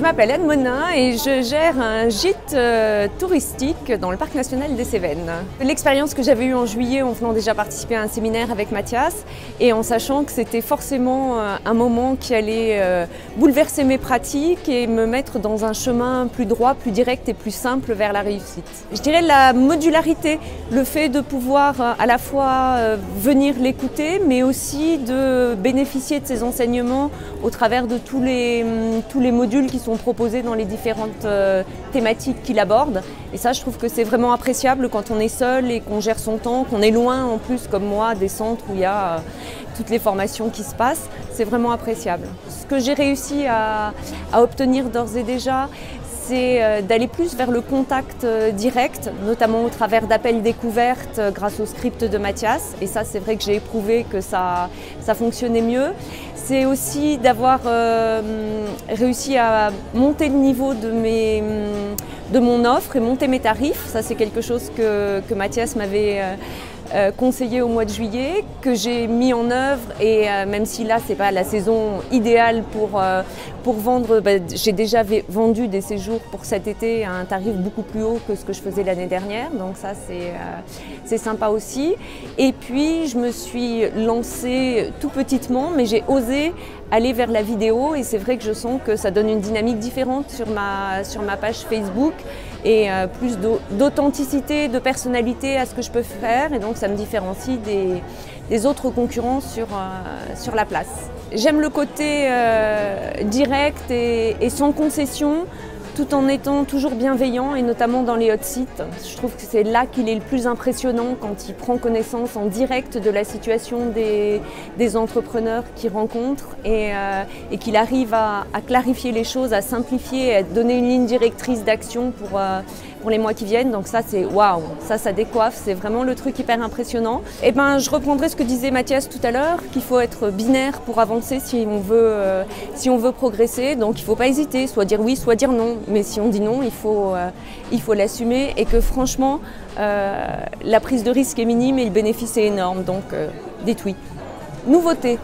m'appelle Anne Monin et je gère un gîte touristique dans le parc national des Cévennes. L'expérience que j'avais eue en juillet en venant déjà participer à un séminaire avec Mathias et en sachant que c'était forcément un moment qui allait bouleverser mes pratiques et me mettre dans un chemin plus droit, plus direct et plus simple vers la réussite. Je dirais la modularité, le fait de pouvoir à la fois venir l'écouter mais aussi de bénéficier de ses enseignements au travers de tous les modules qui sont proposés dans les différentes thématiques qu'il aborde. Et ça, je trouve que c'est vraiment appréciable quand on est seul et qu'on gère son temps, qu'on est loin en plus, comme moi, des centres où il y a toutes les formations qui se passent. C'est vraiment appréciable. Ce que j'ai réussi à obtenir d'ores et déjà, c'est d'aller plus vers le contact direct, notamment au travers d'appels découvertes grâce au script de Mathias. Et ça, c'est vrai que j'ai éprouvé que ça fonctionnait mieux. C'est aussi d'avoir réussi à monter le niveau de mon offre et monter mes tarifs. Ça, c'est quelque chose que Mathias m'avait conseillé au mois de juillet, que j'ai mis en œuvre et même si là c'est pas la saison idéale pour vendre, j'ai déjà vendu des séjours pour cet été à un tarif beaucoup plus haut que ce que je faisais l'année dernière, donc ça c'est sympa aussi. Et puis je me suis lancée tout petitement, mais j'ai osé aller vers la vidéo et c'est vrai que je sens que ça donne une dynamique différente sur ma page Facebook et plus d'authenticité, de personnalité à ce que je peux faire et donc ça me différencie des autres concurrents sur la place. J'aime le côté direct et sans concession, tout en étant toujours bienveillant et notamment dans les hot sites. Je trouve que c'est là qu'il est le plus impressionnant quand il prend connaissance en direct de la situation des entrepreneurs qu'il rencontre et qu'il arrive à clarifier les choses, à simplifier, à donner une ligne directrice d'action pour les mois qui viennent. Donc ça c'est waouh, ça décoiffe, c'est vraiment le truc hyper impressionnant. Et je reprendrai ce que disait Mathias tout à l'heure, qu'il faut être binaire pour avancer si on veut progresser. Donc il ne faut pas hésiter, soit dire oui, soit dire non. Mais si on dit non, il faut l'assumer et que franchement, la prise de risque est minime et le bénéfice est énorme. Donc dites oui. Nouveauté.